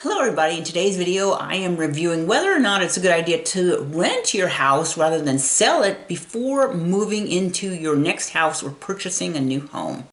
Hello everybody, in today's video I am reviewing whether or not it's a good idea to rent your house rather than sell it before moving into your next house or purchasing a new home.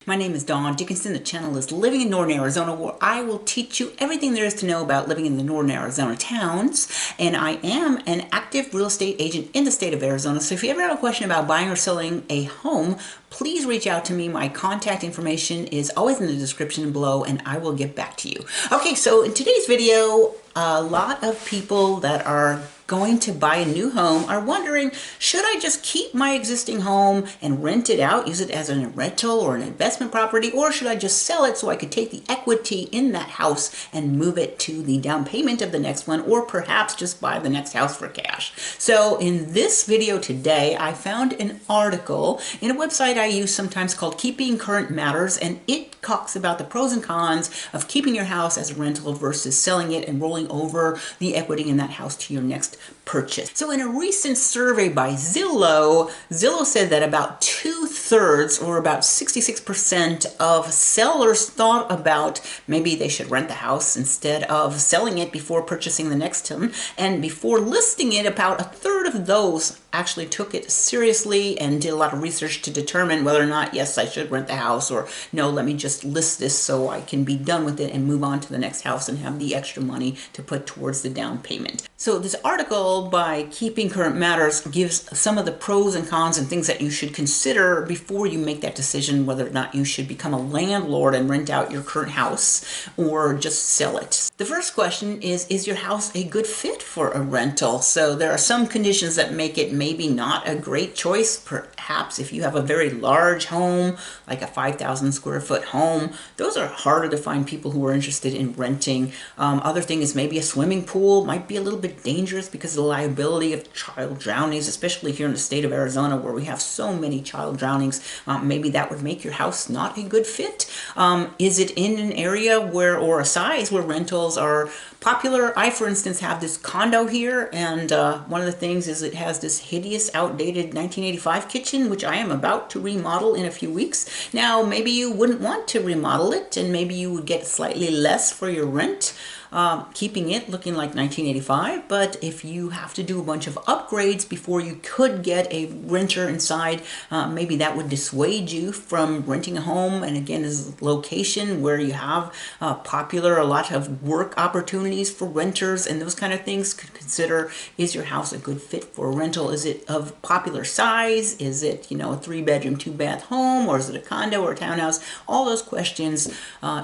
My name is Dawn Dickinson. The channel is Living in Northern Arizona, where I will teach you everything there is to know about living in the Northern Arizona towns. And I am an active real estate agent in the state of Arizona. So if you ever have a question about buying or selling a home, please reach out to me. My contact information is always in the description below and I will get back to you. Okay, so in today's video, a lot of people that are going to buy a new home are wondering, should I just keep my existing home and rent it out, use it as a rental or an investment property, or should I just sell it so I could take the equity in that house and move it to the down payment of the next one, or perhaps just buy the next house for cash? So in this video today, I found an article in a website I use sometimes called Keeping Current Matters, and it talks about the pros and cons of keeping your house as a rental versus selling it and rolling over the equity in that house to your next purchase. So in a recent survey by Zillow said that about 2/3 or about 66% of sellers thought about maybe they should rent the house instead of selling it before purchasing the next one. And before listing it, about 1/3 of those actually took it seriously and did a lot of research to determine whether or not, yes, I should rent the house, or no, let me just list this so I can be done with it and move on to the next house and have the extra money to put towards the down payment. So this article by Keeping Current Matters gives some of the pros and cons and things that you should consider before you make that decision whether or not you should become a landlord and rent out your current house or just sell it. The first question is your house a good fit for a rental? So there are some conditions that make it maybe not a great choice. Perhaps if you have a very large home, like a 5,000 square foot home, those are harder to find people who are interested in renting. Other thing is maybe a swimming pool might be a little bit dangerous because of the liability of child drownings, especially here in the state of Arizona where we have so many child drownings. Maybe that would make your house not a good fit. Is it in an area where, or a size where rentals are popular? I, for instance, have this condo here, and one of the things is it has this hideous, outdated 1985 kitchen, which I am about to remodel in a few weeks. Now, maybe you wouldn't want to remodel it, and maybe you would get slightly less for your rent, keeping it looking like 1985. But if you have to do a bunch of upgrades before you could get a renter inside, maybe that would dissuade you from renting a home. And again, this is a location where you have popular, a lot of work opportunities for renters and those kind of things. Could consider, is your house a good fit for a rental? Is it of popular size? Is it, a 3-bedroom, 2-bath home, or is it a condo or a townhouse? All those questions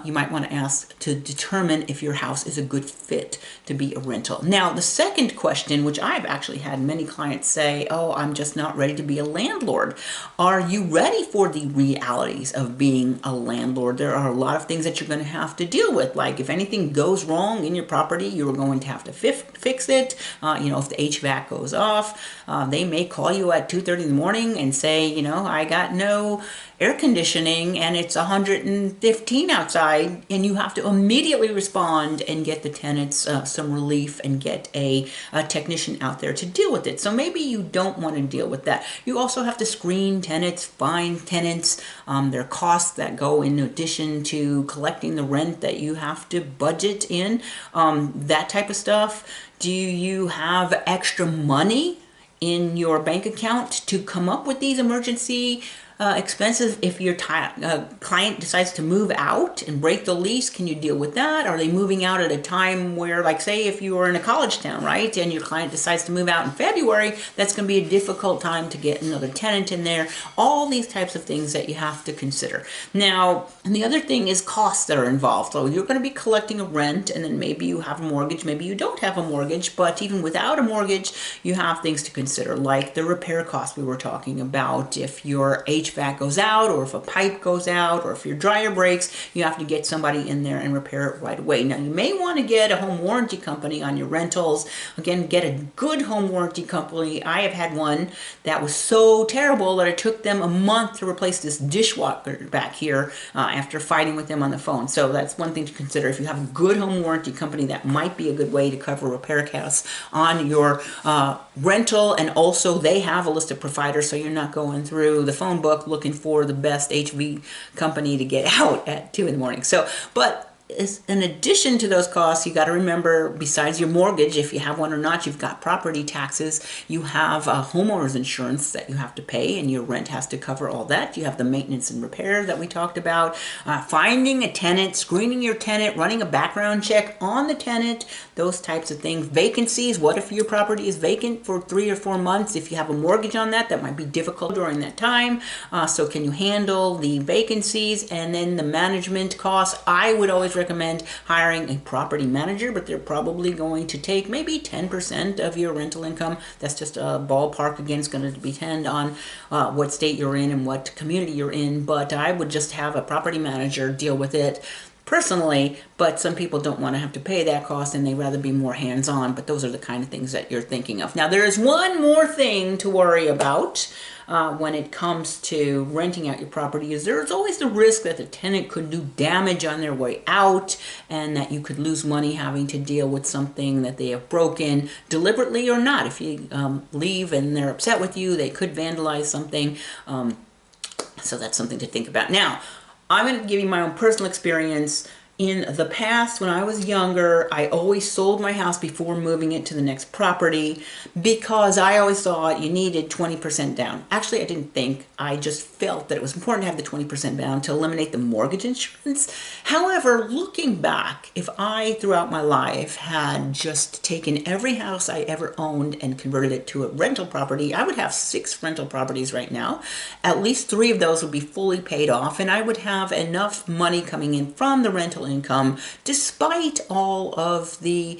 you might want to ask to determine if your house is a good fit to be a rental. Now, the second question, which I've actually had many clients say, oh, I'm just not ready to be a landlord. Are you ready for the realities of being a landlord? There are a lot of things that you're going to have to deal with. Like if anything goes wrong in your property, you're going to have to fix it. If the HVAC goes off, they may call you at 2:30 in the morning and say, I got no air conditioning and it's 115 outside, and you have to immediately respond and get the tenants some relief and get a technician out there to deal with it. So maybe you don't want to deal with that. You also have to screen tenants, find tenants. There are costs that go in addition to collecting the rent that you have to budget in, that type of stuff. Do you have extra money in your bank account to come up with these emergency expenses? If your client decides to move out and break the lease, can you deal with that? Are they moving out at a time where, like say if you were in a college town, right, and your client decides to move out in February, that's going to be a difficult time to get another tenant in there. All these types of things that you have to consider. Now, and the other thing is costs that are involved. So you're going to be collecting a rent, and then maybe you have a mortgage, maybe you don't have a mortgage, but even without a mortgage, you have things to consider, like the repair costs we were talking about. If your HVAC goes out, or if a pipe goes out, or if your dryer breaks, you have to get somebody in there and repair it right away. Now, you may want to get a home warranty company on your rentals. Again, get a good home warranty company. I have had one that was so terrible that it took them a month to replace this dishwasher back here after fighting with them on the phone. So that's one thing to consider. If you have a good home warranty company, that might be a good way to cover repair costs on your rental. And also, they have a list of providers, so you're not going through the phone book looking for the best HV company to get out at 2 in the morning. So, but in addition to those costs, you got to remember, besides your mortgage, if you have one or not, you've got property taxes, you have homeowner's insurance that you have to pay, and your rent has to cover all that. You have the maintenance and repair that we talked about, finding a tenant, screening your tenant, running a background check on the tenant, those types of things. Vacancies, what if your property is vacant for 3 or 4 months? If you have a mortgage on that, that might be difficult during that time. So can you handle the vacancies? And then the management costs, I would always recommend hiring a property manager, but they're probably going to take maybe 10% of your rental income. That's just a ballpark. Again, it's going to depend on what state you're in and what community you're in, but I would just have a property manager deal with it personally. But some people don't want to have to pay that cost and they rather be more hands-on. But those are the kind of things that you're thinking of. Now, there is one more thing to worry about when it comes to renting out your property. Is there's always the risk that the tenant could do damage on their way out, and that you could lose money having to deal with something that they have broken, deliberately or not. If you leave and they're upset with you, they could vandalize something. So that's something to think about. Now, I'm going to give you my own personal experience. In the past, when I was younger, I always sold my house before moving it to the next property because I always thought you needed 20% down. Actually, I didn't think. I just felt that it was important to have the 20% down to eliminate the mortgage insurance. However, looking back, if I, throughout my life, had just taken every house I ever owned and converted it to a rental property, I would have 6 rental properties right now. At least 3 of those would be fully paid off, and I would have enough money coming in from the rental income, despite all of the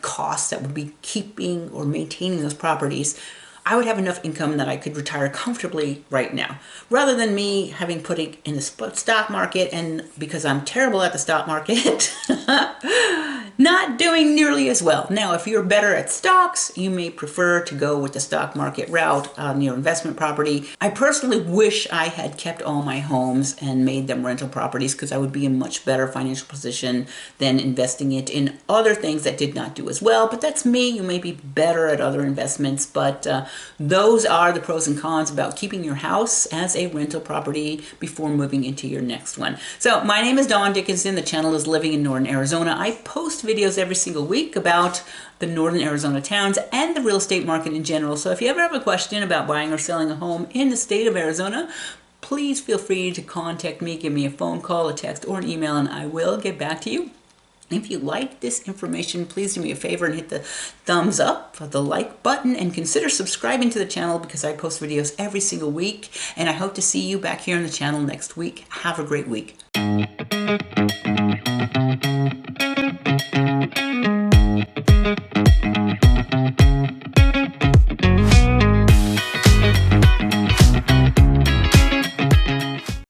costs that would be keeping or maintaining those properties. I would have enough income that I could retire comfortably right now, rather than me having put it in the stock market, and because I'm terrible at the stock market, not doing nearly as well. Now, if you're better at stocks, you may prefer to go with the stock market route on your investment property. I personally wish I had kept all my homes and made them rental properties, because I would be in much better financial position than investing it in other things that did not do as well. But that's me. You may be better at other investments, but those are the pros and cons about keeping your house as a rental property before moving into your next one. So my name is Dawn Dickinson. The channel is Living in Northern Arizona. I post videos every single week about the Northern Arizona towns and the real estate market in general. So if you ever have a question about buying or selling a home in the state of Arizona, please feel free to contact me. Give me a phone call, a text, or an email, and I will get back to you. If you like this information, please do me a favor and hit the thumbs up, the like button, and consider subscribing to the channel, because I post videos every single week, and I hope to see you back here on the channel next week. Have a great week.